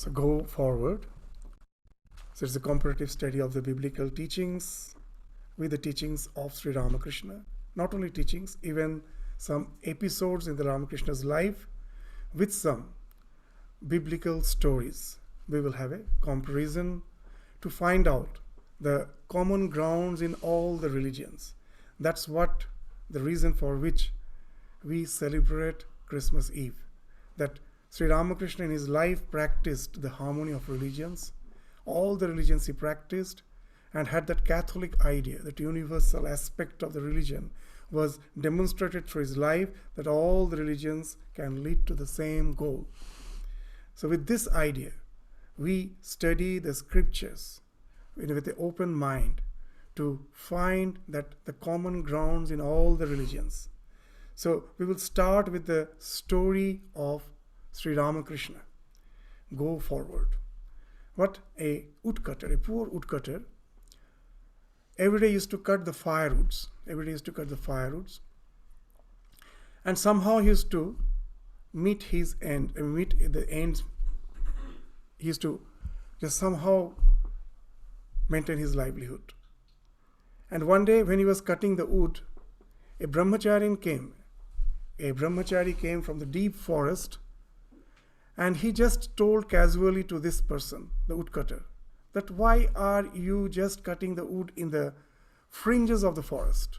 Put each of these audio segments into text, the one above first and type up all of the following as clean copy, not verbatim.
So go forward. So it's a comparative study of the biblical teachings with the teachings of Sri Ramakrishna. Not only teachings, even some episodes in the Ramakrishna's life with some biblical stories. We will have a comparison to find out the common grounds in all the religions. That's what the reason for which we celebrate Christmas Eve. That Sri Ramakrishna in his life practiced the harmony of religions. All the religions he practiced and had that Catholic idea, that universal aspect of the religion was demonstrated through his life, that all the religions can lead to the same goal. So with this idea, we study the scriptures with an open mind to find that the common grounds in all the religions. So we will start with the story of Sri Ramakrishna. Go forward. What a woodcutter, a poor woodcutter, every day used to cut the firewoods. And somehow he used to meet the ends. He used to just somehow maintain his livelihood. And one day when he was cutting the wood, a brahmachari came. A brahmachari came from the deep forest, and he just told casually to this person, the woodcutter, that why are you just cutting the wood in the fringes of the forest?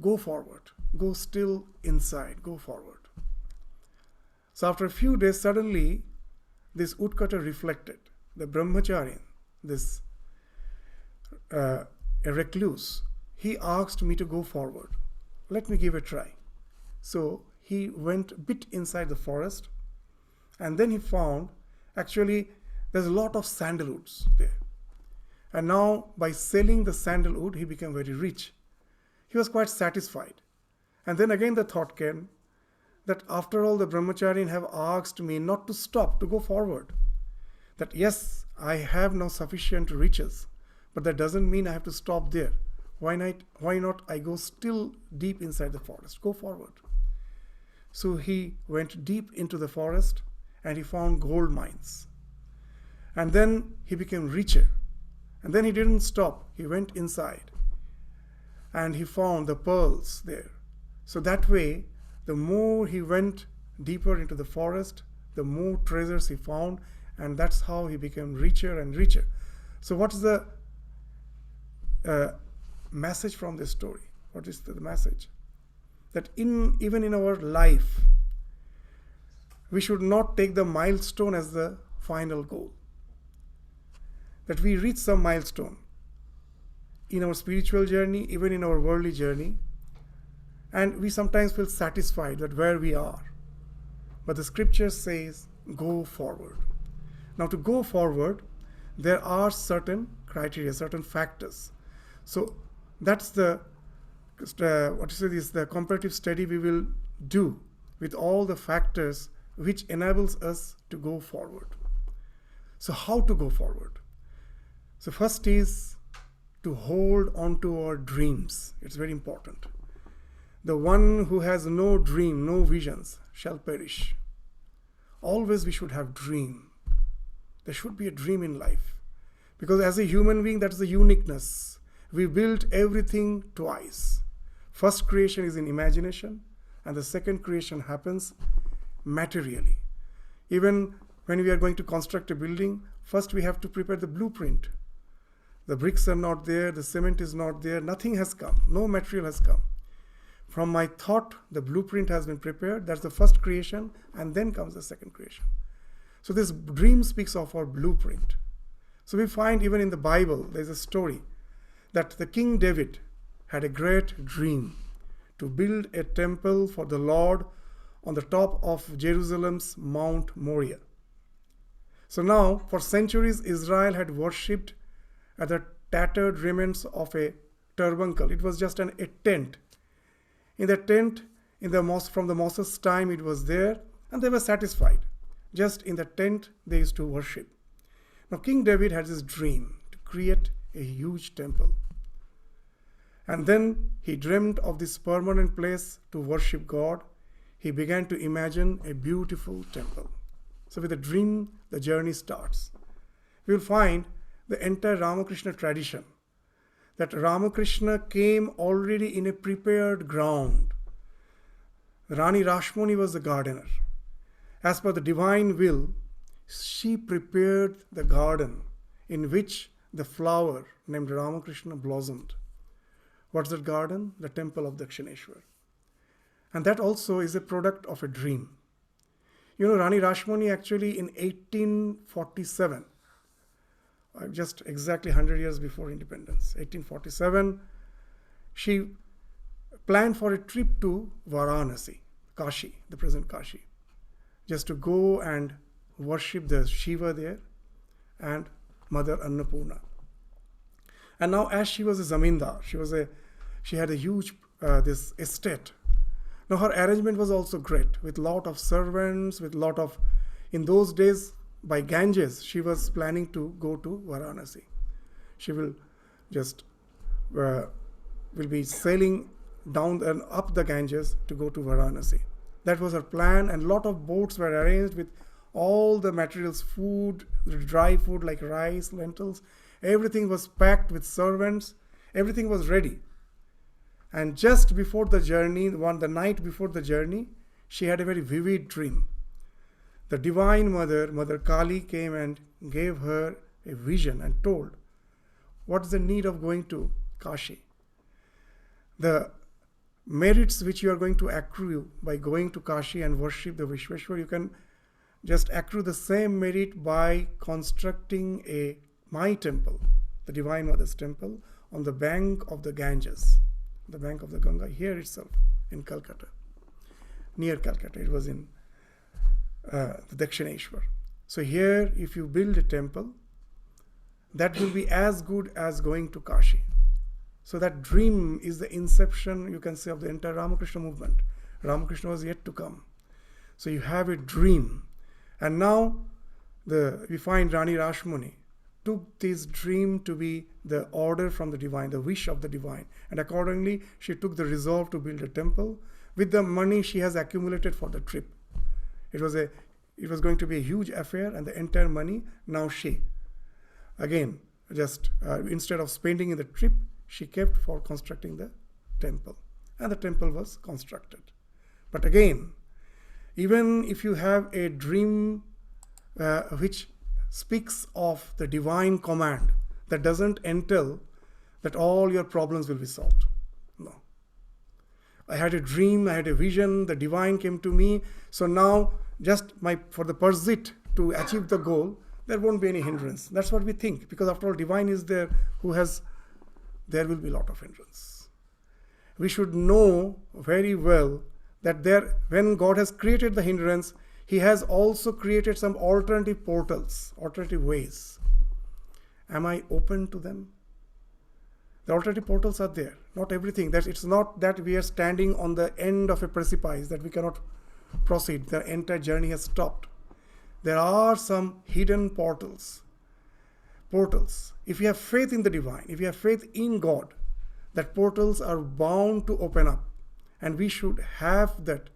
Go forward. Go still inside. Go forward. So after a few days, suddenly this woodcutter reflected. The brahmachari, this a recluse, he asked me to go forward. Let me give a try. So he went a bit inside the forest, and then he found actually there's a lot of sandalwoods there. And now by selling the sandalwood, he became very rich. He was quite satisfied. And then again the thought came that after all, the brahmachari have asked me not to stop, to go forward. That yes, I have now sufficient riches, but that doesn't mean I have to stop there. Why not I go still deep inside the forest? Go forward. So he went deep into the forest and he found gold mines. And then he became richer. And then he didn't stop. He went inside and he found the pearls there. So that way, the more he went deeper into the forest, the more treasures he found, and that's how he became richer and richer. So what's the message from this story? What is the message? That even in our life, we should not take the milestone as the final goal. That we reach some milestone in our spiritual journey, even in our worldly journey, and we sometimes feel satisfied that where we are. But the scripture says, go forward. Now to go forward, there are certain criteria, certain factors. So that's the comparative study we will do with all the factors which enables us to go forward. So how to go forward? So first is to hold on to our dreams. It's very important. The one who has no dream, no visions, shall perish. Always we should have dream. There should be a dream in life. Because as a human being, that's the uniqueness. We built everything twice. First creation is in imagination, and the second creation happens materially. Even when we are going to construct a building, first we have to prepare the blueprint. The bricks are not there, the cement is not there, nothing has come, no material has come. From my thought, the blueprint has been prepared, that's the first creation, and then comes the second creation. So this dream speaks of our blueprint. So we find even in the Bible, there's a story that the King David had a great dream to build a temple for the Lord on the top of Jerusalem's Mount Moriah. So now, for centuries, Israel had worshipped at the tattered remnants of a turbuncle. It was just a tent. In the tent, from the Moses' time, it was there, and they were satisfied. Just in the tent, they used to worship. Now, King David had this dream to create a huge temple. And then he dreamed of this permanent place to worship God. He began to imagine a beautiful temple. So with a dream, the journey starts. We will find the entire Ramakrishna tradition, that Ramakrishna came already in a prepared ground. Rani Rashmani was the gardener. As per the divine will, she prepared the garden in which the flower named Ramakrishna blossomed. What's that garden? The temple of Dakshineshwar. And that also is a product of a dream. You know, Rani Rashmani actually in 1847, just exactly 100 years before independence, 1847, she planned for a trip to Varanasi, Kashi, the present Kashi, just to go and worship the Shiva there and Mother Annapurna. And now, as she was a zamindar, she had a huge this estate. Now her arrangement was also great, with lot of servants, with lot of, in those days by Ganges, she was planning to go to Varanasi. She will just will be sailing down and up the Ganges to go to Varanasi. That was her plan, and lot of boats were arranged with all the materials, food, dry food like rice, lentils. Everything was packed with servants. Everything was ready. And just before the journey, the night before the journey, she had a very vivid dream. The Divine Mother, Mother Kali, came and gave her a vision and told, what's the need of going to Kashi? The merits which you are going to accrue by going to Kashi and worship the Vishweshwar, you can just accrue the same merit by constructing my temple, the Divine Mother's temple, on the bank of the Ganges, the bank of the Ganga, here itself in Calcutta, near Calcutta. It was in the Dakshineshwar. So here, if you build a temple, that will be as good as going to Kashi. So that dream is the inception, you can say, of the entire Ramakrishna movement. Ramakrishna was yet to come. So you have a dream. And now we find Rani Rashmani took this dream to be the order from the divine, the wish of the divine. And accordingly, she took the resolve to build a temple with the money she has accumulated for the trip. It was going to be a huge affair, and the entire money, now she, again, just instead of spending in the trip, she kept for constructing the temple. And the temple was constructed. But again, even if you have a dream which speaks of the divine command, that doesn't entail that all your problems will be solved. No. I had a dream, I had a vision, the divine came to me, so now just for the pursuit to achieve the goal, there won't be any hindrance. That's what we think, because after all, divine is there there will be a lot of hindrance. We should know very well that when God has created the hindrance, He has also created some alternative portals, alternative ways. Am I open to them? The alternative portals are there. Not everything. It's not that we are standing on the end of a precipice that we cannot proceed. The entire journey has stopped. There are some hidden portals. If you have faith in the divine, if you have faith in God, that portals are bound to open up. And we should have that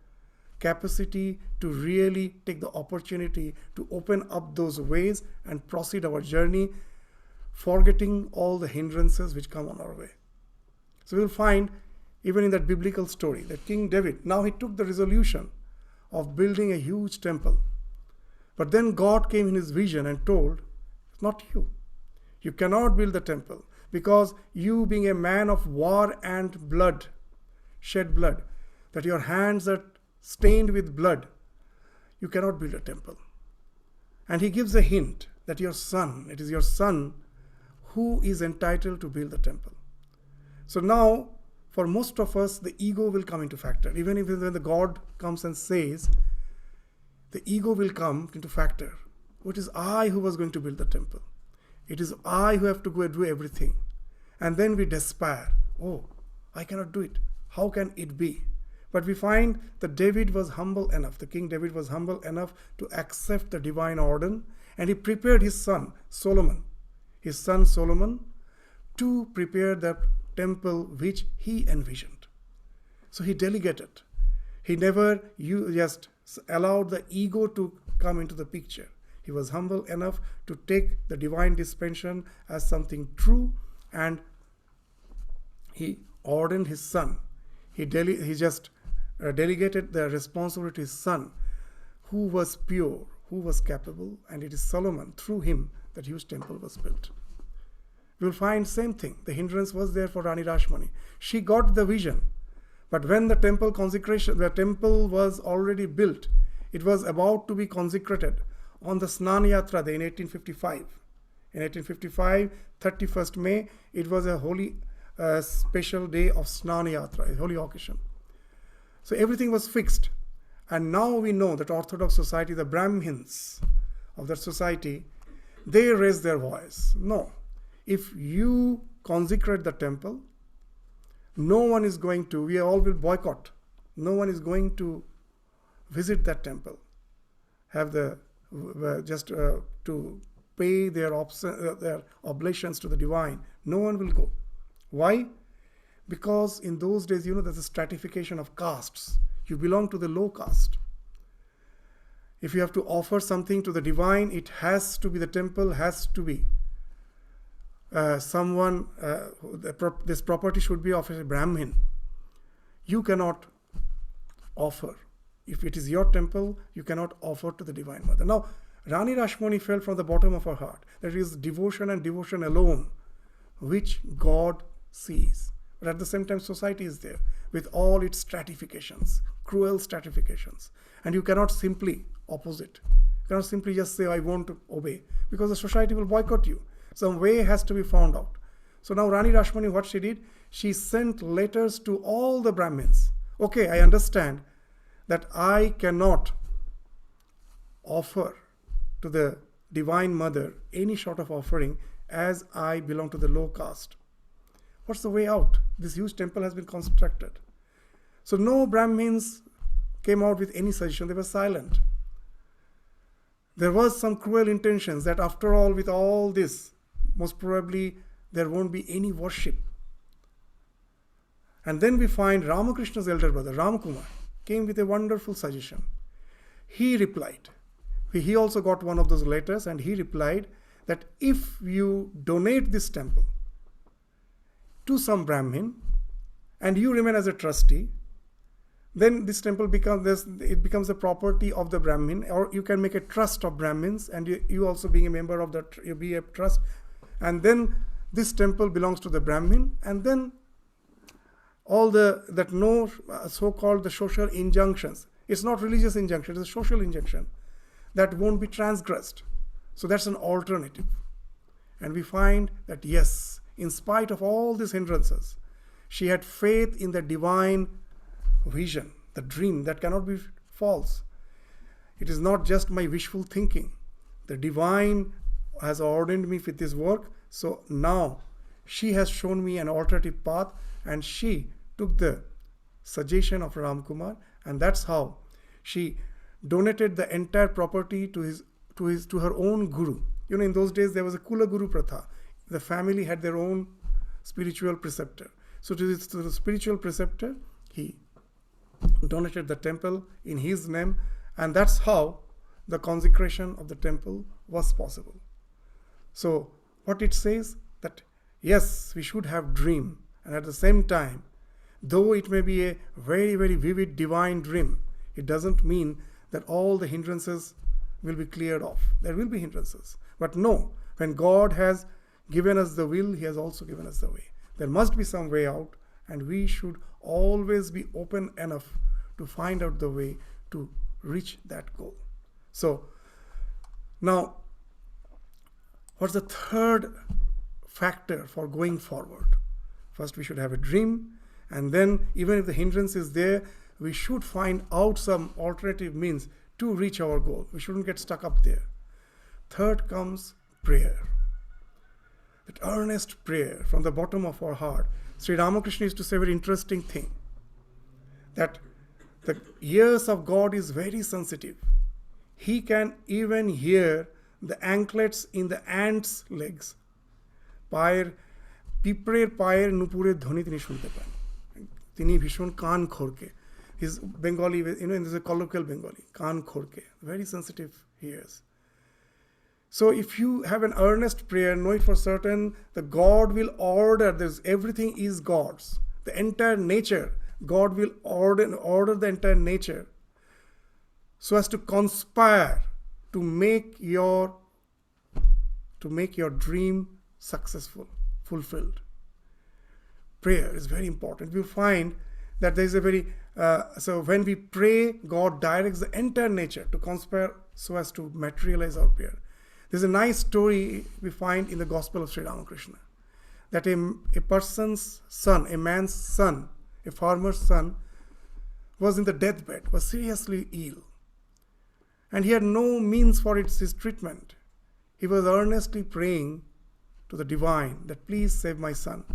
capacity to really take the opportunity to open up those ways and proceed our journey, forgetting all the hindrances which come on our way. So we'll find, even in that biblical story, that King David, now he took the resolution of building a huge temple. But then God came in his vision and told, not you. You cannot build the temple, because you, being a man of war and blood, shed blood, that your hands are stained with blood, you cannot build a temple. And he gives a hint that it is your son who is entitled to build the temple. So now, for most of us, the ego will come into factor. Even when the God comes and says, the ego will come into factor. It is I who was going to build the temple. It is I who have to go and do everything. And then we despair. Oh, I cannot do it. How can it be? But we find that David was humble enough, the King David was humble enough to accept the divine order, and he prepared his son Solomon, to prepare the temple which he envisioned. So he delegated. He never just allowed the ego to come into the picture. He was humble enough to take the divine dispensation as something true, and he ordained his son. He just delegated the responsibility to his son, who was pure, who was capable, and it is Solomon, through him, that huge temple was built. We will find same thing. The hindrance was there for Rani Rashmani. She got the vision, but when the temple was already built, it was about to be consecrated on the Snan Yatra Day in 1855. In 1855, 31st May, it was a holy special day of Snan Yatra, a holy occasion. So everything was fixed. And now we know that Orthodox society, the Brahmins of that society, they raise their voice. No. If you consecrate the temple, no one is going to, we all will boycott. No one is going to visit that temple, have the, to pay their oblations to the divine. No one will go. Why? Because in those days, there's a stratification of castes. You belong to the low caste. If you have to offer something to the divine, it has to be, the temple has to be someone, this property should be of a Brahmin. You cannot offer. If it is your temple, you cannot offer to the Divine Mother. Now, Rani Rashmani felt from the bottom of her heart that it is devotion and devotion alone which God sees. But at the same time, society is there with all its stratifications, cruel stratifications. And you cannot simply oppose it. You cannot simply just say, I want to obey, because the society will boycott you. Some way has to be found out. So now Rani Rashmani, what she did, she sent letters to all the Brahmins. Okay, I understand that I cannot offer to the Divine Mother any sort of offering as I belong to the low caste. What's the way out? This huge temple has been constructed. So no Brahmins came out with any suggestion. They were silent. There was some cruel intentions that after all, with all this, most probably there won't be any worship. And then we find Ramakrishna's elder brother, Ramkumar, came with a wonderful suggestion. He replied. He also got one of those letters, and he replied that if you donate this temple to some Brahmin and you remain as a trustee, then this temple becomes the property of the Brahmin, or you can make a trust of Brahmins, and you also being a member of that, you be a trust, and then this temple belongs to the Brahmin, and then all so-called the social injunctions. It's not religious injunction, it's a social injunction that won't be transgressed. So that's an alternative. And we find that yes, in spite of all these hindrances, she had faith in the divine vision, the dream that cannot be false. It is not just my wishful thinking. The divine has ordained me with this work, so now she has shown me an alternative path, and she took the suggestion of Ramkumar, and that's how she donated the entire property to her own guru. In those days there was a Kula Guru Pratha. The family had their own spiritual preceptor. So to the spiritual preceptor, he donated the temple in his name, and that's how the consecration of the temple was possible. So what it says, that yes, we should have dream, and at the same time, though it may be a very, very vivid divine dream, it doesn't mean that all the hindrances will be cleared off. There will be hindrances. But no, when God has given us the will, He has also given us the way. There must be some way out, and we should always be open enough to find out the way to reach that goal. So now, what's the third factor for going forward? First, we should have a dream, and then even if the hindrance is there, we should find out some alternative means to reach our goal. We shouldn't get stuck up there. Third comes prayer. That earnest prayer from the bottom of our heart. Sri Ramakrishna used to say a very interesting thing, that the ears of God is very sensitive. He can even hear the anklets in the ants' legs. পিঁপড়ের পায়ের নুপুরের ধ্বনি তিনি শুনতে পান। তিনি ভীষণ কান খড়কে। His Bengali, there's a colloquial Bengali, kaan khorke, very sensitive ears. So if you have an earnest prayer, know it for certain, the God will order, everything is God's. The entire nature, God will order the entire nature so as to conspire to make your dream successful, fulfilled. Prayer is very important. You find that there is so when we pray, God directs the entire nature to conspire so as to materialize our prayer. There's a nice story we find in the Gospel of Sri Ramakrishna, that a person's son, a man's son, a farmer's son, was in the deathbed, was seriously ill. And he had no means for his treatment. He was earnestly praying to the divine that please save my son.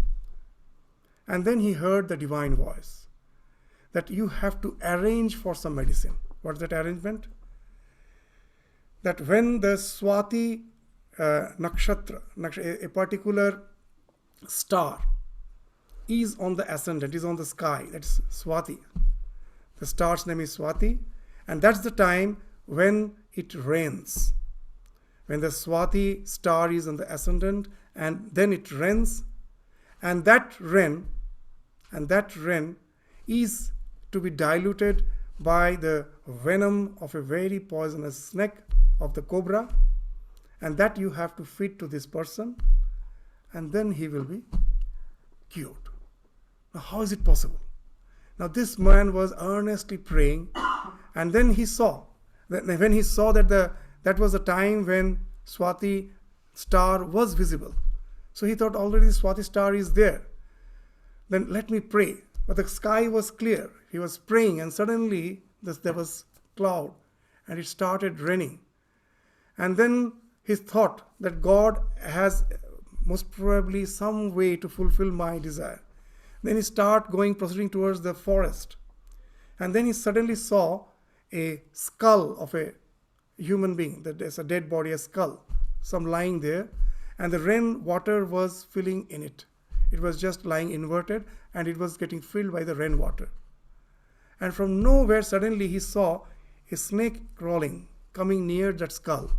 And then he heard the divine voice that you have to arrange for some medicine. What's that arrangement? That when the Swati nakshatra, a particular star, is on the ascendant, is on the sky, that's Swati. The star's name is Swati, and that's the time when it rains. When the Swati star is on the ascendant, and then it rains, and that rain is to be diluted by the venom of a very poisonous snake, of the cobra, and that you have to feed to this person, and then he will be cured. Now how is it possible? Now this man was earnestly praying, and then he saw that when he saw that was the time when Swati star was visible. So he thought already the Swati star is there. Then let me pray. But the sky was clear. He was praying, and suddenly there was cloud, and it started raining. And then he thought that God has most probably some way to fulfill my desire. Then he started proceeding towards the forest. And then he suddenly saw a skull of a human being, that there's a dead body, a skull, some lying there, and the rain water was filling in it. It was just lying inverted, and it was getting filled by the rain water. And from nowhere, suddenly he saw a snake crawling, coming near that skull.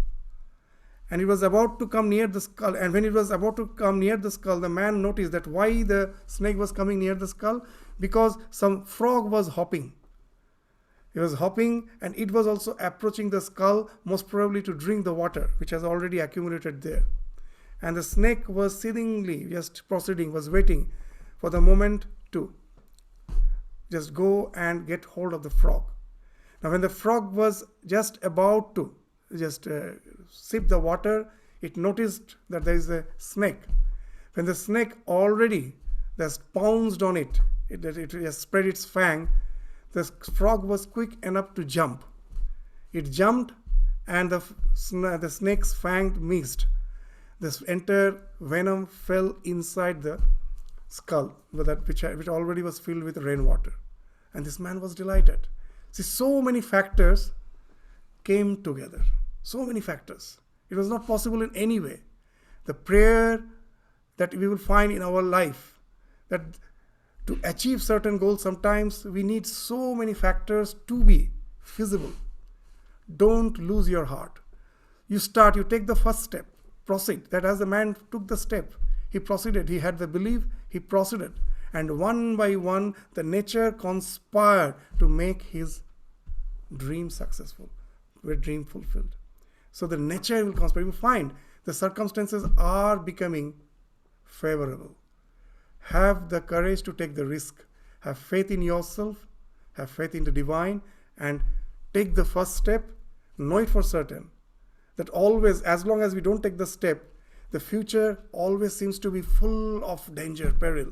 And it was about to come near the skull. And when it was about to come near the skull, the man noticed that why the snake was coming near the skull? Because some frog was hopping. It was hopping, and it was also approaching the skull, most probably to drink the water, which has already accumulated there. And the snake was seethingly just proceeding, was waiting for the moment to just go and get hold of the frog. Now when the frog was just about to sip the water, it noticed that there is a snake. When the snake already just pounced on it just spread its fang, the frog was quick enough to jump. It jumped, and the snake's fang missed. This entire venom fell inside the skull, which already was filled with rainwater. And this man was delighted. See, so many factors came together. So many factors. It was not possible in any way. The prayer that we will find in our life, that to achieve certain goals, sometimes we need so many factors to be feasible. Don't lose your heart. You take the first step, proceed. That as the man took the step, he proceeded. He had the belief, he proceeded. And one by one, the nature conspired to make his dream successful, a dream fulfilled. So the nature will conspire. You will find the circumstances are becoming favorable. Have the courage to take the risk. Have faith in yourself. Have faith in the divine. And take the first step. Know it for certain that always, as long as we don't take the step, the future always seems to be full of danger, peril.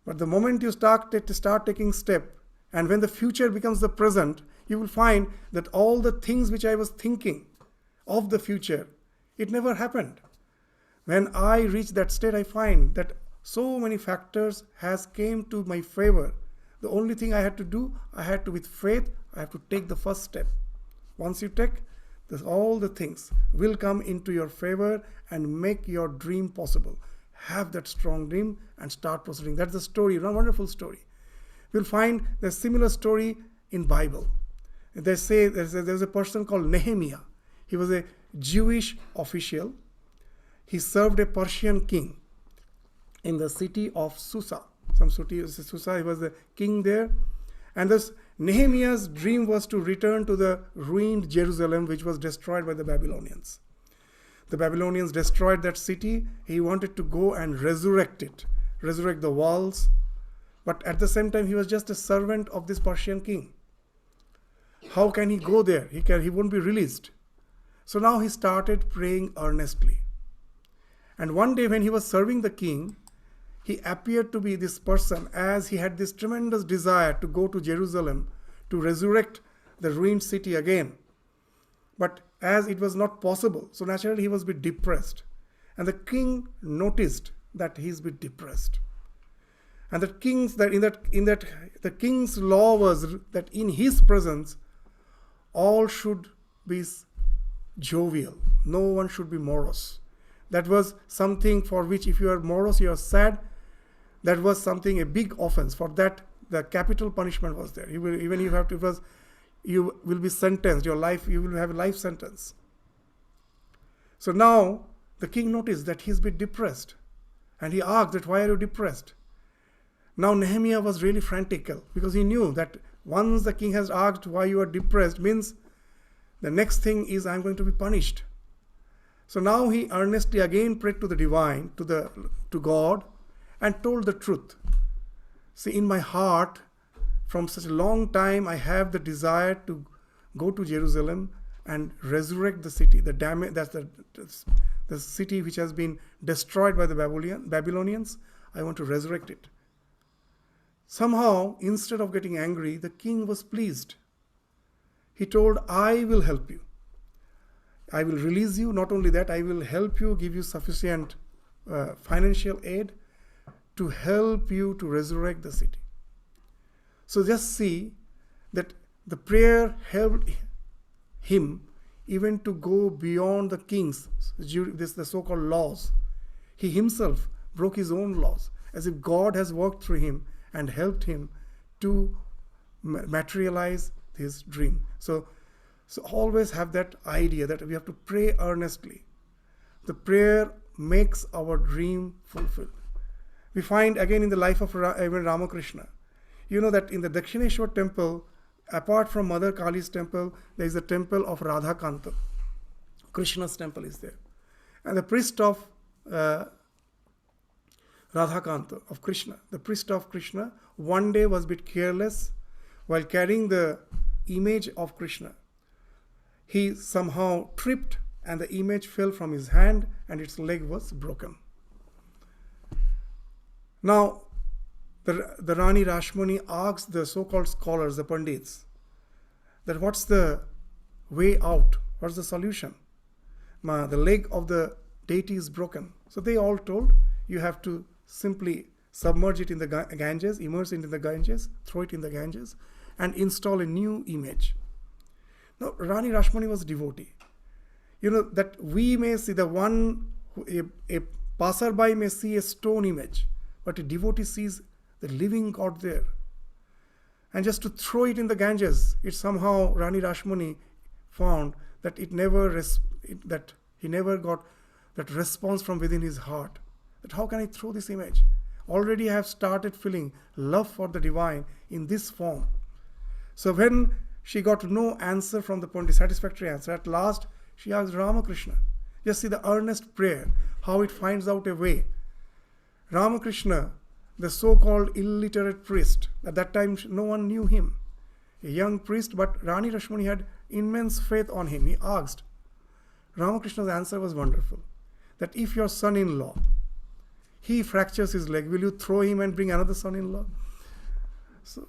But the moment you start taking step, and when the future becomes the present, you will find that all the things which I was thinking of the future, it never happened. When I reach that state, I find that so many factors has came to my favor. The only thing I had to do, with faith, I have to take the first step. Once you take, all the things will come into your favor and make your dream possible. Have that strong dream and start proceeding. That's the story, a wonderful story. We'll find the similar story in Bible. They say there's a person called Nehemiah. He was a Jewish official. He served a Persian king in the city of Susa. Some city of Susa, he was the king there. And thus Nehemiah's dream was to return to the ruined Jerusalem, which was destroyed by the Babylonians. The Babylonians destroyed that city. He wanted to go and resurrect it, resurrect the walls. But at the same time, he was just a servant of this Persian king. How can he go there? He won't be released. So now he started praying earnestly. And one day when he was serving the king, he appeared to be this person, as he had this tremendous desire to go to Jerusalem to resurrect the ruined city again. But as it was not possible, so naturally he was a bit depressed. And the king noticed that he's a bit depressed. And the king's law was that in his presence, all should be jovial. No one should be morose. That was something for which, if you are morose, you are sad. That was something, a big offense. For that, the capital punishment was there. You will be sentenced. You will have a life sentence. So now the king noticed that he's a bit depressed, and he asked that, why are you depressed? Now Nehemiah was really frantic, because he knew that once the king has asked why you are depressed, means the next thing is, I'm going to be punished. So now he earnestly again prayed to the divine, to God, and told the truth. See, in my heart, from such a long time, I have the desire to go to Jerusalem and resurrect the city. That's the city which has been destroyed by the Babylonians. I want to resurrect it. Somehow, instead of getting angry, the king was pleased. He told, I will help you. I will release you. Not only that, I will help you, give you sufficient financial aid to help you to resurrect the city. So just see that the prayer helped him even to go beyond the king's, the so-called laws. He himself broke his own laws, as if God has worked through him and helped him to materialize his dream. So always have that idea that we have to pray earnestly. The prayer makes our dream fulfilled. We find again in the life of even Ramakrishna. You know that in the Dakshineshwar temple, apart from Mother Kali's temple, there is a temple of Radhakanta. Krishna's temple is there. And the priest of Radhakanta, of Krishna, the priest of Krishna, one day was a bit careless while carrying the image of Krishna. He somehow tripped and the image fell from his hand and its leg was broken. Now, the Rani Rashmani asked the so-called scholars, the Pandits, that what's the way out? What's the solution? The leg of the deity is broken. So they all told, you have to simply submerge it in the Ganges, immerse it in the Ganges, throw it in the Ganges, and install a new image. Now, Rani Rashmani was a devotee. You know, that we may see a passerby may see a stone image, but a devotee sees the living God there. And just to throw it in the Ganges, it somehow Rani Rashmani found that he never got that response from within his heart. That how can I throw this image? Already I have started feeling love for the divine in this form. So when she got no answer from the Pandit, satisfactory answer, at last she asked Ramakrishna. Just see the earnest prayer, how it finds out a way. Ramakrishna, the so-called illiterate priest, at that time no one knew him, a young priest, but Rani Rashmani had immense faith on him. He asked. Ramakrishna's answer was wonderful, that if your son-in-law, he fractures his leg, will you throw him and bring another son-in-law? So,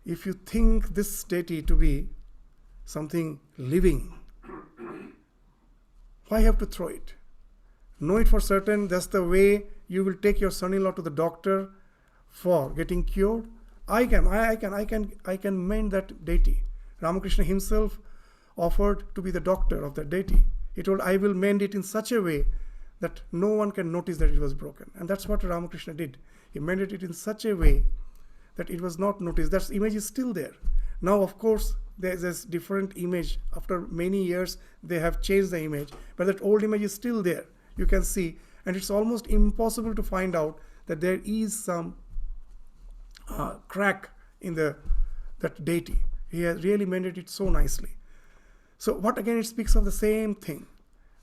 if you think this deity to be something living, why have to throw it? Know it for certain, that's the way you will take your son-in-law to the doctor for getting cured. I can mend that deity. Ramakrishna himself offered to be the doctor of that deity. He told, I will mend it in such a way that no one can notice that it was broken. And that's what Ramakrishna did. He mended it in such a way that it was not noticed. That image is still there. Now, of course, there's this different image. After many years, they have changed the image, but that old image is still there. You can see, and it's almost impossible to find out that there is some crack in that deity. He has really made it so nicely. So what again, it speaks of the same thing.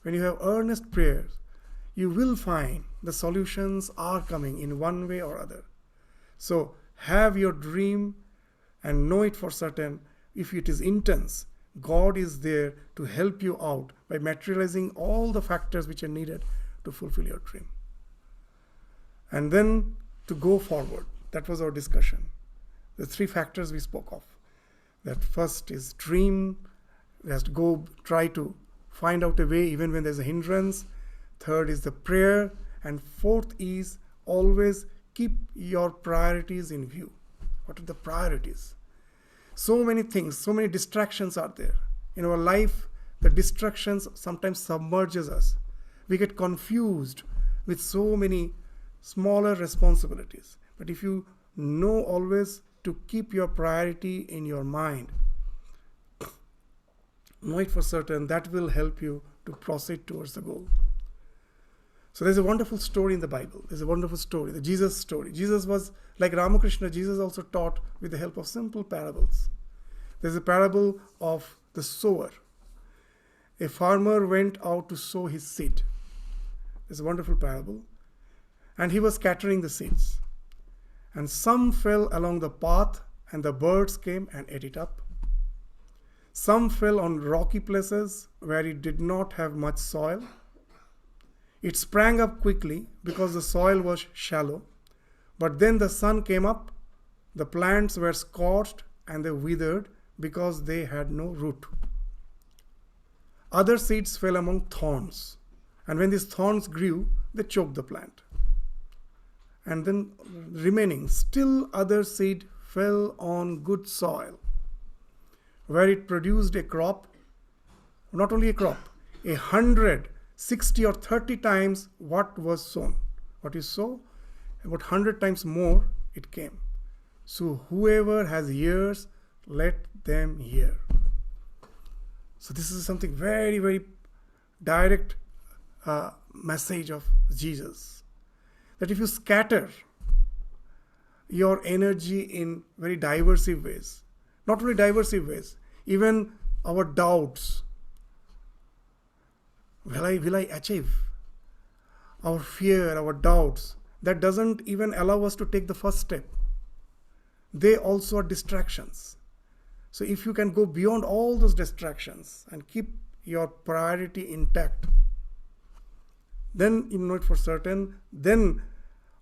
When you have earnest prayers, you will find the solutions are coming in one way or other. So have your dream and know it for certain. If it is intense, God is there to help you out by materializing all the factors which are needed to fulfill your dream. And then to go forward, that was our discussion. The 3 factors we spoke of. That first is dream. We have to go try to find out a way even when there's a hindrance. Third is the prayer. And fourth is always keep your priorities in view. What are the priorities? So many things, so many distractions are there. In our life, the distractions sometimes submerges us. We get confused with so many smaller responsibilities. But if you know always to keep your priority in your mind, know it for certain, that will help you to proceed towards the goal. So there's a wonderful story in the Bible. There's a wonderful story, the Jesus story. Jesus was like Ramakrishna. Jesus also taught with the help of simple parables. There's a parable of the sower. A farmer went out to sow his seed. It's a wonderful parable. And he was scattering the seeds. And some fell along the path, and the birds came and ate it up. Some fell on rocky places where it did not have much soil. It sprang up quickly because the soil was shallow. But then the sun came up, the plants were scorched, and they withered because they had no root. Other seeds fell among thorns, and when these thorns grew, they choked the plant. And then remaining, still other seed fell on good soil, where it produced a crop, not only a crop, 100, 60 or 30 times what was sown. What you sow, about 100 times more it came. So whoever has ears, let them hear. So this is something very, very direct message of Jesus. That if you scatter your energy in very diversive ways, not only diversive ways, even our doubts, will I achieve? Our fear, our doubts, that doesn't even allow us to take the first step. They also are distractions. So if you can go beyond all those distractions and keep your priority intact, then you know it for certain, then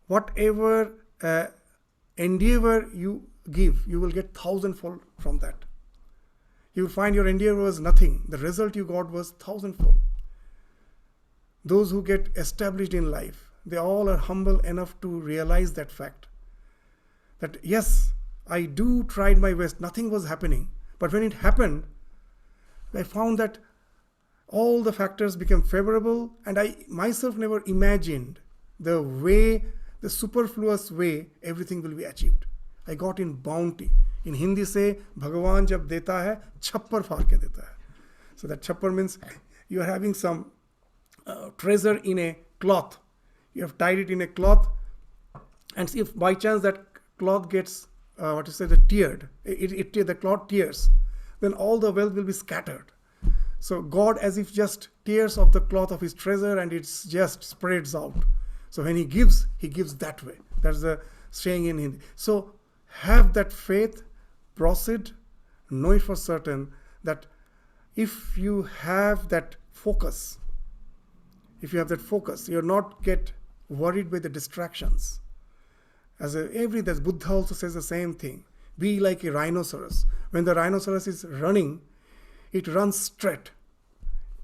whatever endeavor you give, you will get thousandfold from that. You will find your endeavor was nothing. The result you got was thousandfold. Those who get established in life, they all are humble enough to realize that fact. That yes, I do tried my best, nothing was happening. But when it happened, I found that all the factors became favorable, and I myself never imagined the way, the superfluous way everything will be achieved. I got in bounty. In Hindi say, Bhagavan jab deta hai, chappar faar ke deta hai. So that chappar means you are having some treasure in a cloth. You have tied it in a cloth, and if by chance that cloth gets the cloth tears, then all the wealth will be scattered. So God as if just tears off the cloth of his treasure and it just spreads out. So when he gives that way. That's the saying in Hindi. So have that faith, proceed, know it for certain that if you have that focus, you're not get worried by the distractions. As Buddha also says the same thing. Be like a rhinoceros. When the rhinoceros is running, it runs straight.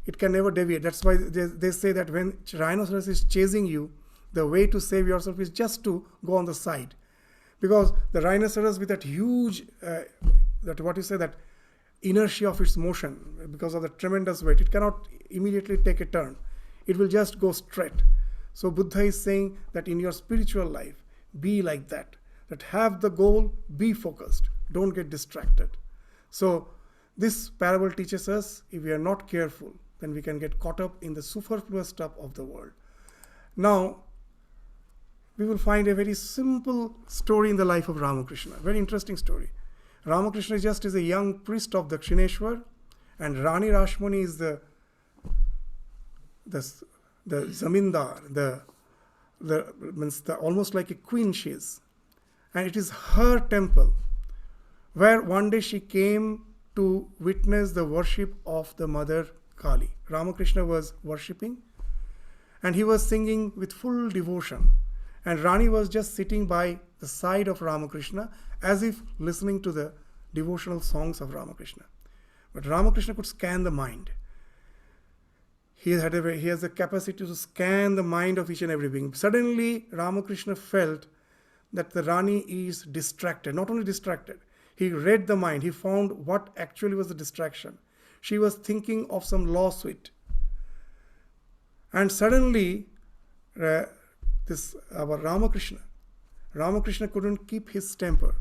It can never deviate. That's why they say that when rhinoceros is chasing you, the way to save yourself is just to go on the side. Because the rhinoceros with that huge, that inertia of its motion, because of the tremendous weight, it cannot immediately take a turn. It will just go straight. So Buddha is saying that in your spiritual life, be like that. That have the goal, be focused, don't get distracted. So this parable teaches us, if we are not careful, then we can get caught up in the superfluous stuff of the world. Now, we will find a very simple story in the life of Ramakrishna, very interesting story. Ramakrishna is a young priest of Dakshineshwar, and Rani Rashmani is the zamindar, almost like a queen she is. And it is her temple where one day she came to witness the worship of the mother Kali. Ramakrishna was worshipping and he was singing with full devotion. And Rani was just sitting by the side of Ramakrishna as if listening to the devotional songs of Ramakrishna. But Ramakrishna could scan the mind. He has the capacity to scan the mind of each and every being. Suddenly, Ramakrishna felt that the Rani is distracted. Not only distracted, he read the mind. He found what actually was the distraction. She was thinking of some lawsuit. And suddenly, our Ramakrishna couldn't keep his temper.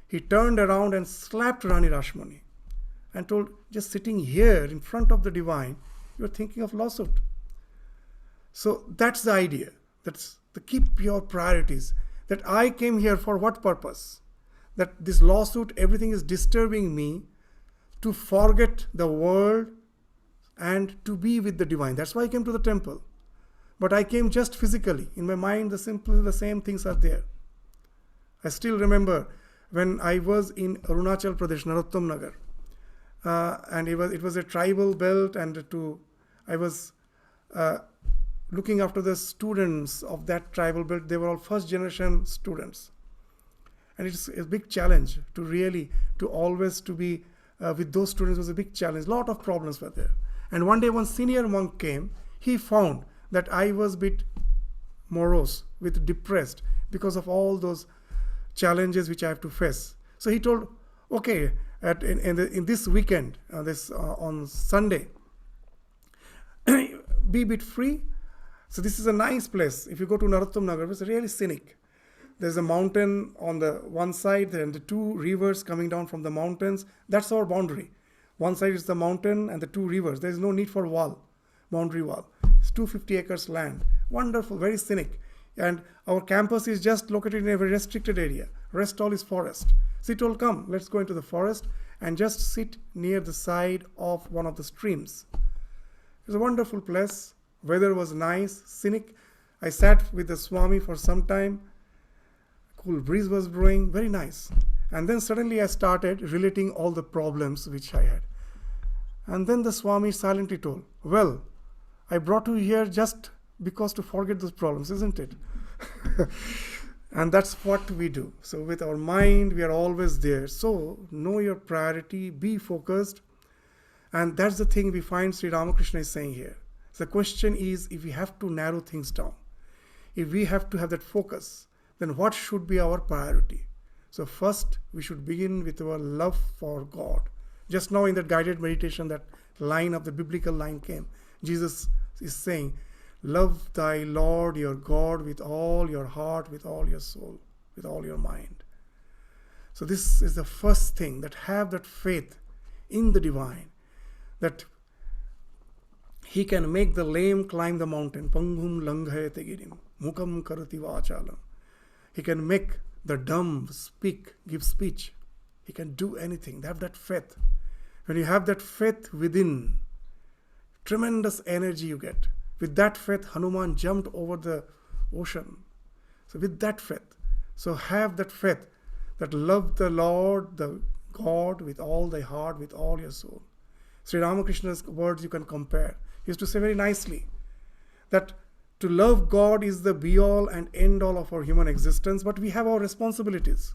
He turned around and slapped Rani Rashmani and told, just sitting here in front of the divine, you're thinking of lawsuit. So that's the idea. That's to keep your priorities. That I came here for what purpose? That this lawsuit, everything is disturbing me to forget the world and to be with the divine. That's why I came to the temple. But I came just physically. In my mind, the same things are there. I still remember when I was in Arunachal Pradesh, Narottam Nagar. And it was a tribal belt, and I was looking after the students of that tribal belt. They were all first generation students, and it's a big challenge to always be with those students was a big challenge. Lot of problems were there. And one day, one senior monk came. He found that I was a bit morose, depressed because of all those challenges which I have to face. So he told, okay, in this weekend, on Sunday, be a bit free. So this is a nice place. If you go to Narottam Nagar, it's really scenic. There's a mountain on the one side and the two rivers coming down from the mountains. That's our boundary. One side is the mountain and the two rivers. There is no need for boundary wall. It's 250 acres land. Wonderful, very scenic. And our campus is just located in a very restricted area. Rest all is forest. So he told, come, let's go into the forest and just sit near the side of one of the streams. It was a wonderful place. Weather was nice, scenic. I sat with the Swami for some time. Cool breeze was blowing, very nice. And then suddenly I started relating all the problems which I had. And then the Swami silently told, well, I brought you here just because to forget those problems, isn't it? And that's what we do. So with our mind, we are always there. So know your priority, be focused. And that's the thing we find Sri Ramakrishna is saying here. So the question is, if we have to narrow things down, if we have to have that focus, then what should be our priority? So first, we should begin with our love for God. Just now in that guided meditation, that line of the biblical line came. Jesus is saying, love thy Lord your God with all your heart, with all your soul, with all your mind. So this is the first thing, that have that faith in the divine, that he can make the lame climb the mountain. Panghum langhayate girim, mukam karati vachalam. He can make the dumb speak, give speech. He can do anything. Have that faith. When you have that faith within, tremendous energy you get. With that faith, Hanuman jumped over the ocean. So with that faith, so have that faith, that love the Lord, the God with all thy heart, with all your soul. Sri Ramakrishna's words you can compare. He used to say very nicely that to love God is the be-all and end-all of our human existence, but we have our responsibilities,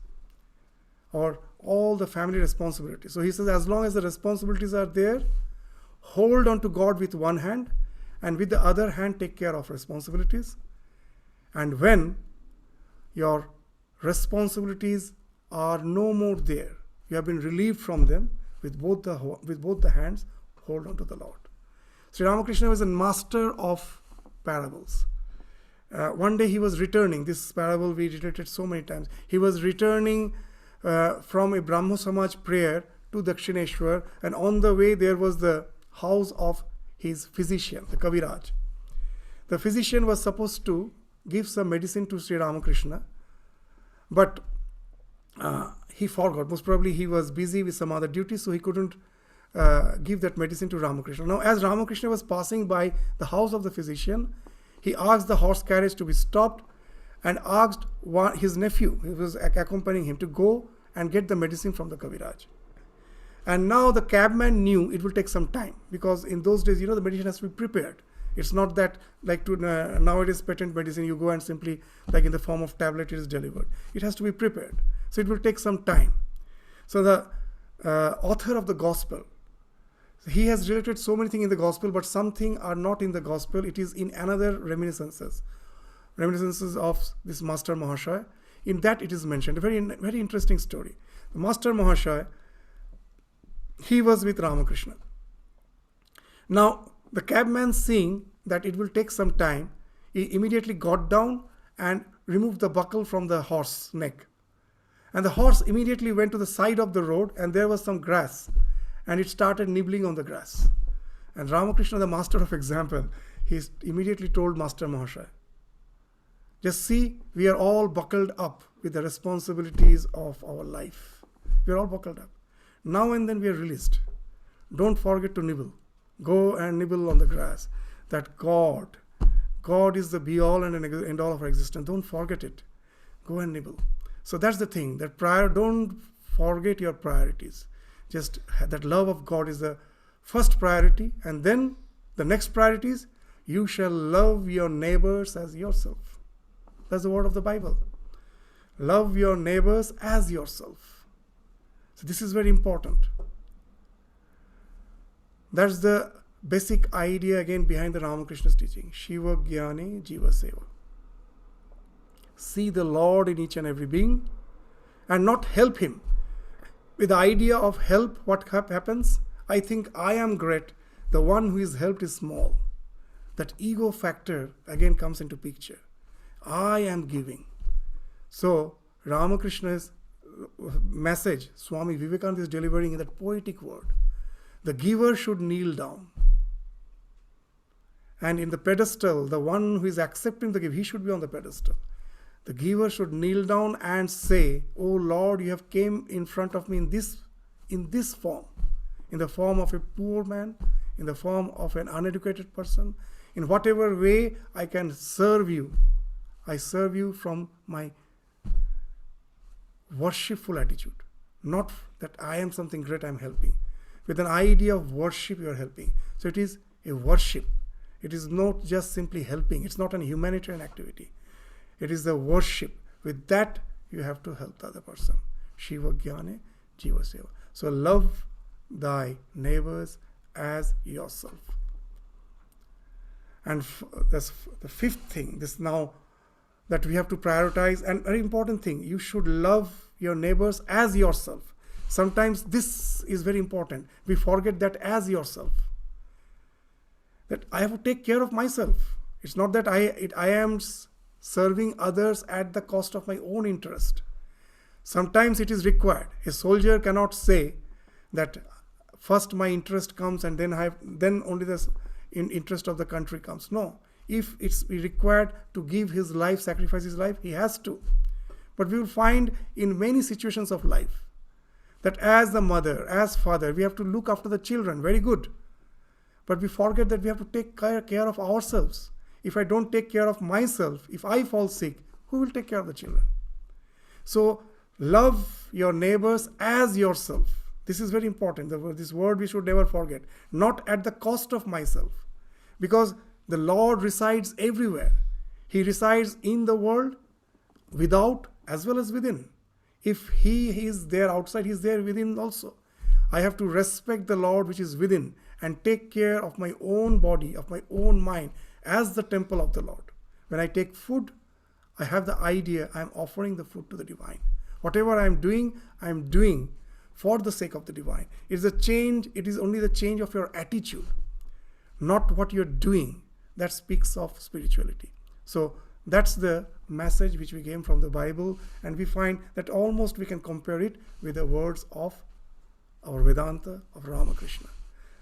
or all the family responsibilities. So he says, as long as the responsibilities are there, hold on to God with one hand, and with the other hand, take care of responsibilities. And when your responsibilities are no more there, you have been relieved from them, with both the hands, hold on to the Lord. Sri Ramakrishna was a master of parables. One day he was returning. This parable we related so many times. He was returning from a Brahmo Samaj prayer to Dakshineshwar, and on the way there was the house of his physician, the Kaviraj. The physician was supposed to give some medicine to Sri Ramakrishna, but he forgot. Most probably he was busy with some other duties, so he couldn't give that medicine to Ramakrishna. Now, as Ramakrishna was passing by the house of the physician, he asked the horse carriage to be stopped and asked his nephew, who was accompanying him, to go and get the medicine from the Kaviraj. And now the cabman knew it will take some time, because in those days, the medicine has to be prepared. It's not that like to nowadays patent medicine, you go and simply, like in the form of tablet, it is delivered. It has to be prepared. So it will take some time. So the author of the gospel, he has related so many things in the gospel, but some things are not in the gospel. It is in another reminiscences of this Master Mahashaya. In that it is mentioned. A very, very interesting story. The Master Mahashaya, he was with Ramakrishna. Now, the cabman, seeing that it will take some time, he immediately got down and removed the buckle from the horse's neck. And the horse immediately went to the side of the road, and there was some grass, and it started nibbling on the grass. And Ramakrishna, the master of example, he immediately told Master Mahashaya, just see, we are all buckled up with the responsibilities of our life. We are all buckled up. Now and then we are released. Don't forget to nibble. Go and nibble on the grass. That God is the be-all and end-all of our existence. Don't forget it. Go and nibble. So that's the thing, that don't forget your priorities. Just that love of God is the first priority, and then the next priority is, you shall love your neighbors as yourself. That's the word of the Bible. Love your neighbors as yourself. So this is very important. That's the basic idea again behind the Ramakrishna's teaching. Shiva Jnane Jiva Seva. See the Lord in each and every being and not help him. With the idea of help, what happens? I think I am great. The one who is helped is small. That ego factor again comes into picture. I am giving. So Ramakrishna's message, Swami Vivekananda is delivering in that poetic word. The giver should kneel down. And in the pedestal, the one who is accepting the gift, he should be on the pedestal. The giver should kneel down and say, "Oh Lord, you have came in front of me in this form, in the form of a poor man, in the form of an uneducated person. In whatever way I can serve you, I serve you from my worshipful attitude. Not that I am something great, I am helping. With an idea of worship, you are helping. So it is a worship. It is not just simply helping. It's not an humanitarian activity. It is the worship. With that, you have to help the other person. Shiva Jnane Jiva Seva. So love thy neighbors as yourself. And that's the fifth thing. This now that we have to prioritize, and very important thing, you should love your neighbors as yourself. Sometimes this is very important. We forget that as yourself. That I have to take care of myself. It's not that I am serving others at the cost of my own interest. Sometimes it is required. A soldier cannot say that first my interest comes and then only the interest of the country comes. No. If it's required to give his life, sacrifice his life, he has to. But we will find in many situations of life that as the mother, as father, we have to look after the children. Very good. But we forget that we have to take care of ourselves. If I don't take care of myself, if I fall sick, who will take care of the children? So love your neighbors as yourself. This is very important. This word we should never forget. Not at the cost of myself. Because the Lord resides everywhere. He resides in the world, without as well as within. If He is there outside, He is there within also. I have to respect the Lord which is within and take care of my own body, of my own mind as the temple of the Lord. When I take food, I have the idea I am offering the food to the divine. Whatever I am doing for the sake of the divine. It is only the change of your attitude, not what you are doing. That speaks of spirituality. So That's the message which we came from the Bible, and we find that almost we can compare it with the words of our Vedanta of Ramakrishna.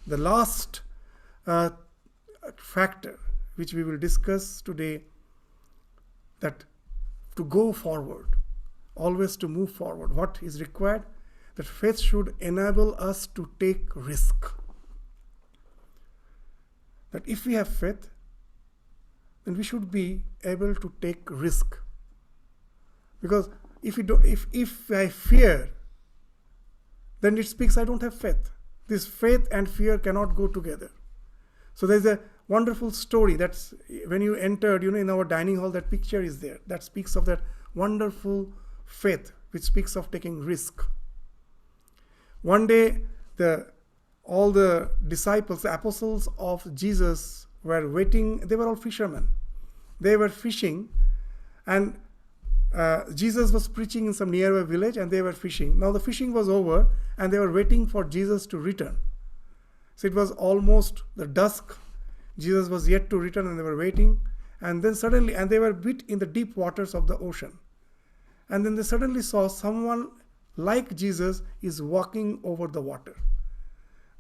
The last factor which we will discuss today, that to go forward, always to move forward, what is required, that faith should enable us to take risk. That if we have faith, then we should be able to take risk. Because if I fear, then it speaks I don't have faith. This faith and fear cannot go together. So there's a wonderful story that's when you entered, in our dining hall, that picture is there. That speaks of that wonderful faith, which speaks of taking risk. One day, all the disciples, the apostles of Jesus were waiting. They were all fishermen. They were fishing, and Jesus was preaching in some nearby village, and they were fishing. Now the fishing was over, and they were waiting for Jesus to return. So it was almost the dusk. Jesus was yet to return, and they were waiting. And then suddenly, and they were bit in the deep waters of the ocean. And then they suddenly saw someone like Jesus is walking over the water.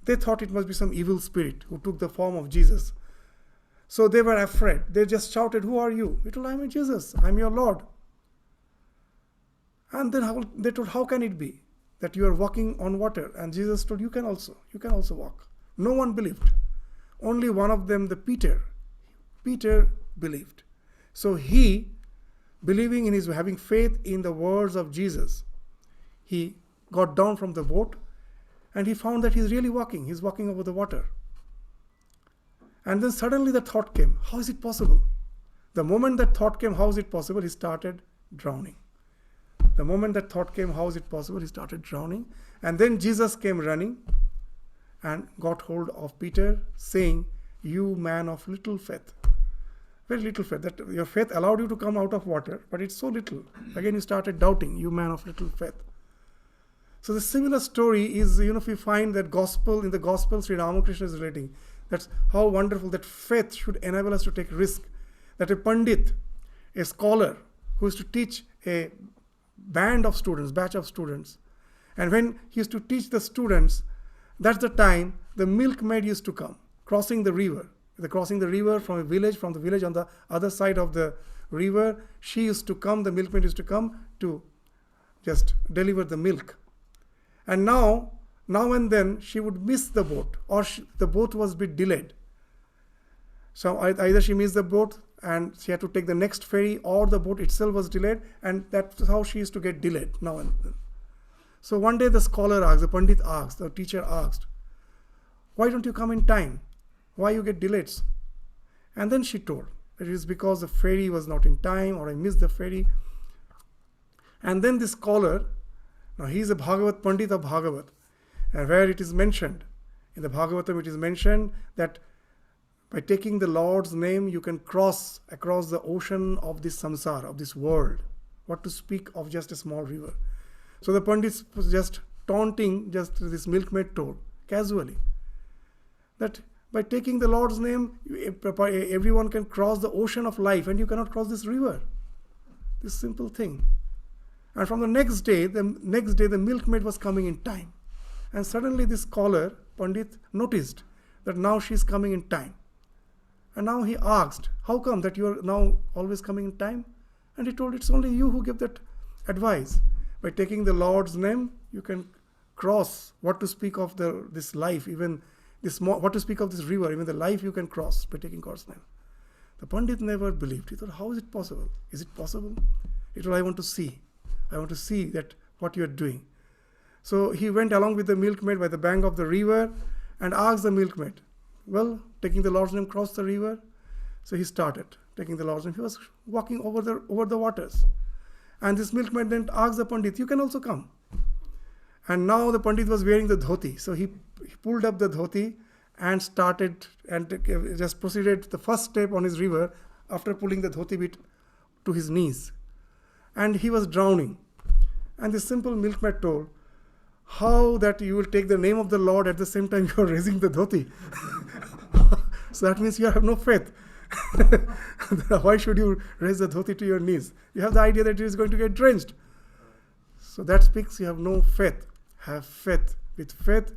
They thought it must be some evil spirit who took the form of Jesus. So they were afraid. They just shouted, "Who are you?" He told, "I'm Jesus. I'm your Lord." And then they told, "How can it be that you are walking on water?" And Jesus told, You can also walk." No one believed. Only one of them, Peter believed. So he, believing in his, having faith in the words of Jesus, he got down from the boat, and he found that he's really walking. He's walking over the water. And then suddenly the thought came, how is it possible? The moment that thought came, how is it possible? He started drowning. The moment that thought came, how is it possible? He started drowning. And then Jesus came running and got hold of Peter, saying, "You man of little faith." Very little faith. That your faith allowed you to come out of water, but it's so little. Again, you started doubting, "You man of little faith." So the similar story is, if you find that in the gospel, Sri Ramakrishna is relating. That's how wonderful that faith should enable us to take risk. That a pandit, a scholar, who is to teach a batch of students, and when he used to teach the students, that's the time the milkmaid used to come, crossing the river. Crossing the river from the village on the other side of the river, she used to come, the milkmaid used to come to just deliver the milk. And now and then she would miss the boat, or the boat was a bit delayed. So either she missed the boat and she had to take the next ferry, or the boat itself was delayed, and that's how she used to get delayed now and then. So one day the scholar asked, the pandit asked, the teacher asked, "Why don't you come in time? Why you get delayed?" And then she told, "It is because the ferry was not in time, or I missed the ferry." And then the scholar, now he is a Bhagavat Pandit of Bhagavat, where it is mentioned, in the Bhagavatam it is mentioned that by taking the Lord's name you can cross across the ocean of this samsara, of this world. What to speak of just a small river. So the Pandit was just taunting, just this milkmaid told, casually, that by taking the Lord's name, everyone can cross the ocean of life, and you cannot cross this river. This simple thing. And from the next day, the milkmaid was coming in time. And suddenly this scholar, Pandit, noticed that now she is coming in time. And now he asked, "How come that you are now always coming in time?" And he told, "It's only you who gave that advice. By taking the Lord's name, you can cross what to speak of this life, even what to speak of this river, even the life you can cross by taking God's name." The Pandit never believed. He thought, how is it possible? Is it possible? He told, I want to see that what you are doing. So he went along with the milkmaid by the bank of the river and asked the milkmaid, "Well, taking the Lord's name, cross the river?" So he started taking the Lord's name. He was walking over the waters. And this milkmaid then asked the Pandit, "You can also come." And now the Pandit was wearing the dhoti. So he pulled up the dhoti and started and just proceeded the first step on his river after pulling the dhoti bit to his knees. And he was drowning. And this simple milkmaid told, "How that you will take the name of the Lord at the same time you are raising the dhoti?" So that means you have no faith. Why should you raise the dhoti to your knees? You have the idea that it is going to get drenched. So that speaks you have no faith. Have faith. With faith,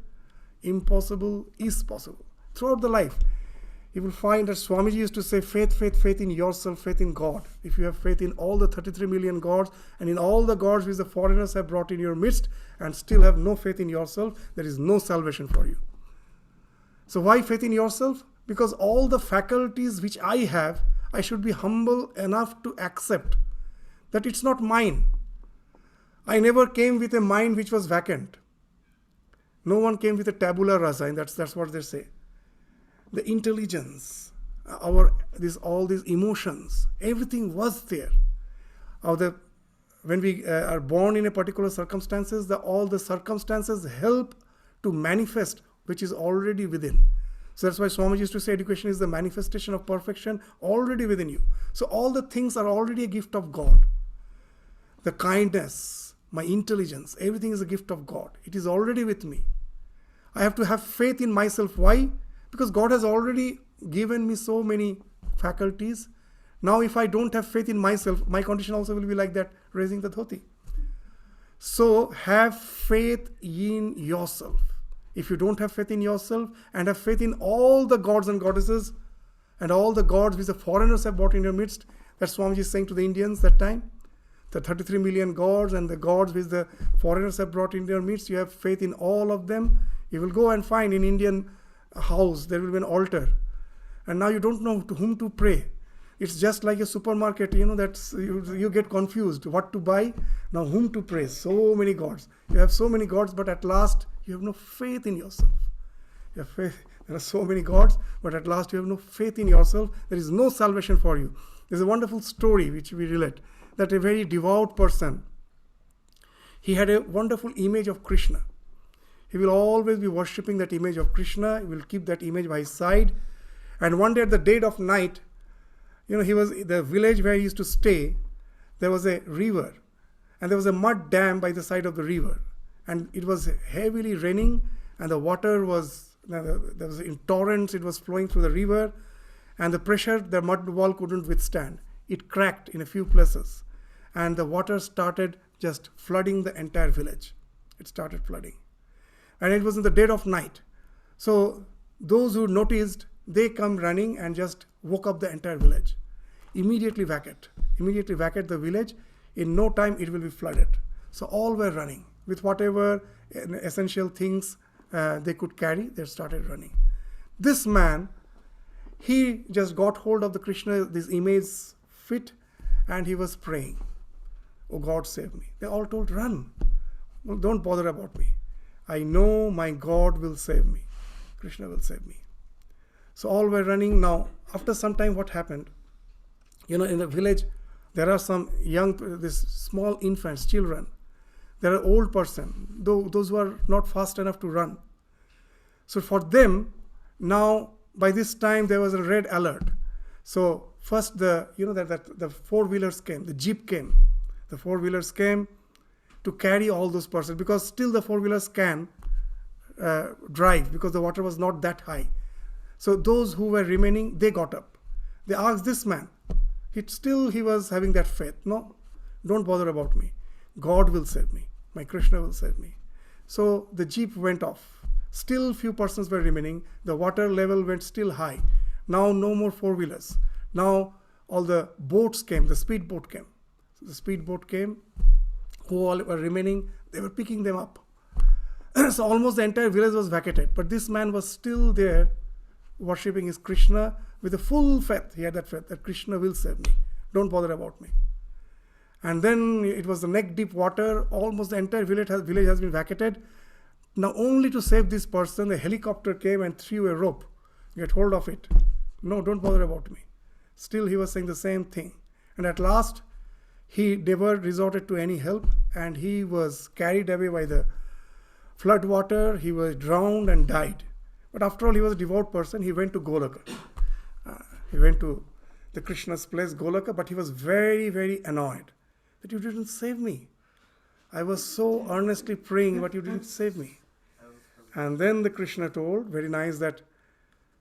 impossible is possible. Throughout the life, you will find that Swamiji used to say, faith, faith, faith in yourself, faith in God. If you have faith in all the 33 million gods and in all the gods which the foreigners have brought in your midst and still have no faith in yourself, there is no salvation for you. So why faith in yourself? Because all the faculties which I have, I should be humble enough to accept that it's not mine. I never came with a mind which was vacant. No one came with a tabula rasa, and that's what they say. The intelligence, all these emotions, everything was there. When we are born in a particular circumstances, all the circumstances help to manifest which is already within. So that's why Swami used to say education is the manifestation of perfection already within you. So all the things are already a gift of God. The kindness, my intelligence, everything is a gift of God. It is already with me. I have to have faith in myself. Why? Because God has already given me so many faculties. Now if I don't have faith in myself, my condition also will be like that, raising the dhoti. So have faith in yourself. If you don't have faith in yourself and have faith in all the gods and goddesses and all the gods which the foreigners have brought in your midst, that Swamiji is saying to the Indians that time, the 33 million gods and the gods which the foreigners have brought in their midst, you have faith in all of them. You will go and find in Indian house, there will be an altar. And now you don't know to whom to pray. It's just like a supermarket, that's you get confused what to buy. Now whom to pray? So many gods. You have so many gods, but at last you have no faith in yourself. You have faith. There are so many gods, but at last you have no faith in yourself. There is no salvation for you. There's a wonderful story which we relate, that a very devout person, he had a wonderful image of Krishna. He will always be worshipping that image of Krishna. He will keep that image by his side. And one day at the dead of night, the village where he used to stay, there was a river. And there was a mud dam by the side of the river. And it was heavily raining, and the water was, there was in torrents, it was flowing through the river. And the pressure, the mud wall couldn't withstand. It cracked in a few places. And the water started just flooding the entire village. It started flooding. And it was in the dead of night. So those who noticed, they come running and just woke up the entire village. Immediately vacate the village. In no time it will be flooded. So all were running with whatever essential things they could carry. They started running. This man, he just got hold of the Krishna, this image fit, and he was praying, "Oh God, save me." They all told, "Run. Well, don't bother about me. I know my God will save me. Krishna will save me." So all were running. Now, after some time, what happened? In the village, there are some this small infants, children. There are old person, those who are not fast enough to run. So for them, now by this time there was a red alert. So first the four-wheelers came, the jeep came. The four-wheelers came to carry all those persons, because still the four-wheelers can drive because the water was not that high. So those who were remaining, they got up. They asked this man. He was having that faith. "No, don't bother about me. God will save me. My Krishna will save me." So the jeep went off. Still few persons were remaining. The water level went still high. Now no more four-wheelers. Now all the boats came. The speedboat came. So the speedboat came. Who all were remaining, they were picking them up. So almost the entire village was vacated. But this man was still there, worshipping his Krishna with a full faith. He had that faith that Krishna will save me. Don't bother about me. And then it was the neck-deep water. Almost the entire village has been vacated. Now only to save this person, a helicopter came and threw a rope. Get hold of it. "No, don't bother about me." Still he was saying the same thing. And at last, he never resorted to any help, and he was carried away by the flood water. He was drowned and died. But after all, he was a devout person. He went to Golaka. He went to the Krishna's place, Golaka, but he was very, very annoyed that you didn't save me. I was so earnestly praying, but you didn't save me. And then the Krishna told, very nice, that,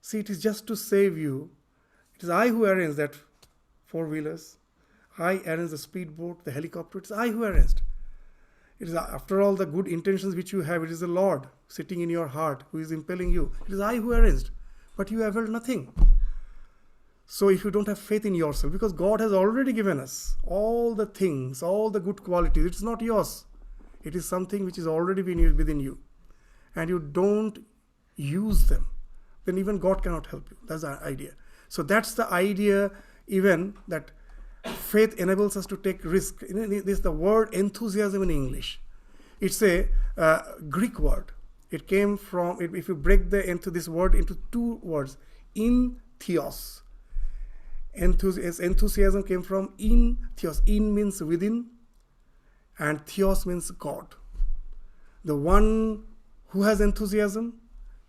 "See, it is just to save you. It is I who arrange that four-wheelers. I arrange the speedboat, the helicopter. It's I who arranged. It is, after all the good intentions which you have, it is the Lord sitting in your heart who is impelling you. It is I who arranged. But you availed nothing. So if you don't have faith in yourself, because God has already given us all the things, all the good qualities, it's not yours. It is something which is already within you. And you don't use them, then even God cannot help you. That's the idea. So that's the idea, even that faith enables us to take risk. This is the word enthusiasm in English. It's a Greek word. It came from, if you break this word into two words, in theos. Enthusiasm came from in theos. In means within, and theos means God. The one who has enthusiasm,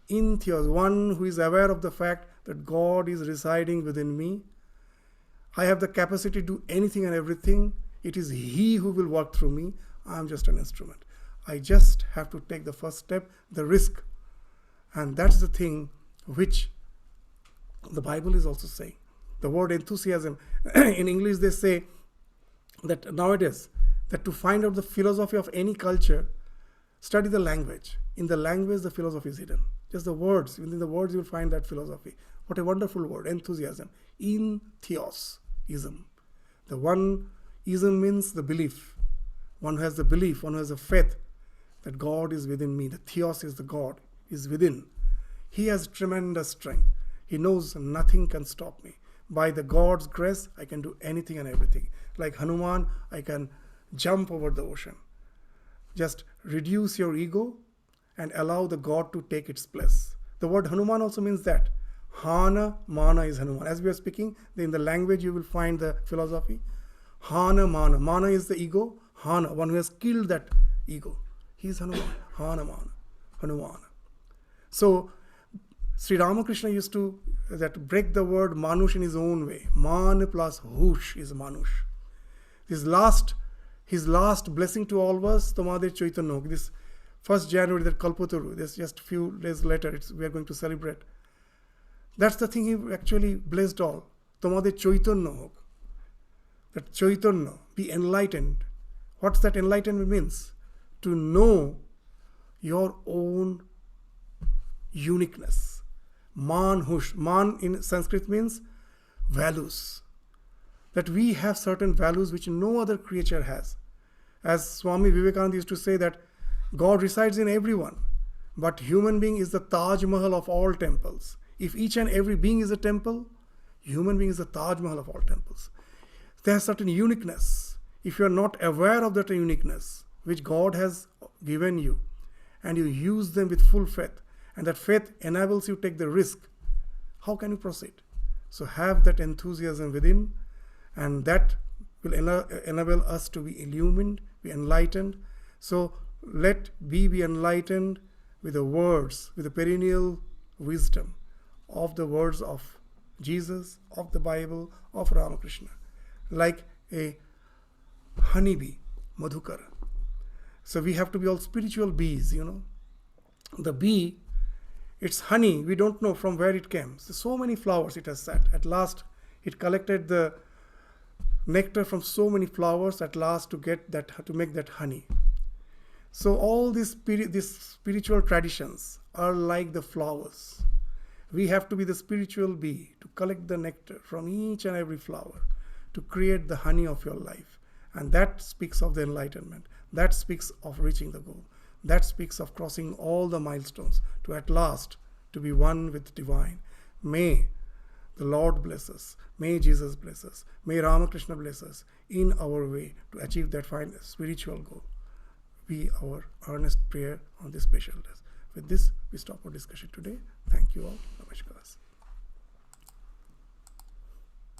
in theos, one who is aware of the fact that God is residing within me. I have the capacity to do anything and everything. It is He who will work through me. I am just an instrument. I just have to take the first step, the risk. And that's the thing which the Bible is also saying. The word enthusiasm, in English they say that nowadays, that to find out the philosophy of any culture, study the language. In the language, the philosophy is hidden. Just the words. Within the words, you will find that philosophy. What a wonderful word, enthusiasm. In theos, ism. The one, ism means the belief. One who has the belief, one who has the faith that God is within me. The theos is the God, is within. He has tremendous strength. He knows nothing can stop me. By the God's grace, I can do anything and everything. Like Hanuman, I can jump over the ocean. Just reduce your ego and allow the God to take its place. The word Hanuman also means that. Hana, mana is Hanuman. As we are speaking, in the language you will find the philosophy. Hana, mana. Mana is the ego. Hana, one who has killed that ego. He is Hanuman. Hana, mana. Hanuman. So, Sri Ramakrishna used to break the word manush in his own way. Man plus hush is manush. His last blessing to all of us, Tomade Chaitanya. This 1st January, that Kalpataru, this just a few days later, we are going to celebrate. That's the thing he actually blessed all. Tomade Chaitanya hok. That Chaitanya, be enlightened. What's that enlightenment means? To know your own uniqueness. Man hush. Man in Sanskrit means values. That we have certain values which no other creature has. As Swami Vivekananda used to say that God resides in everyone, but human being is the Taj Mahal of all temples. If each and every being is a temple, human being is the Taj Mahal of all temples. There is certain uniqueness. If you are not aware of that uniqueness, which God has given you, and you use them with full faith, and that faith enables you to take the risk, how can you proceed? So have that enthusiasm within, and that will enable us to be illumined, be enlightened. So let we be enlightened with the words, with the perennial wisdom of the words of Jesus, of the Bible, of Ramakrishna. Like a honeybee, Madhukara. So we have to be all spiritual bees, The bee, its honey, we don't know from where it came. So many flowers it has sat. At last, it collected the nectar from so many flowers at last to make that honey. So all these spiritual traditions are like the flowers. We have to be the spiritual bee to collect the nectar from each and every flower to create the honey of your life. And that speaks of the enlightenment. That speaks of reaching the goal. That speaks of crossing all the milestones to at last to be one with divine. May the Lord bless us. May Jesus bless us. May Ramakrishna bless us in our way to achieve that fine spiritual goal. Be our earnest prayer on this special day. With this, we stop our discussion today. Thank you all. Namaskar.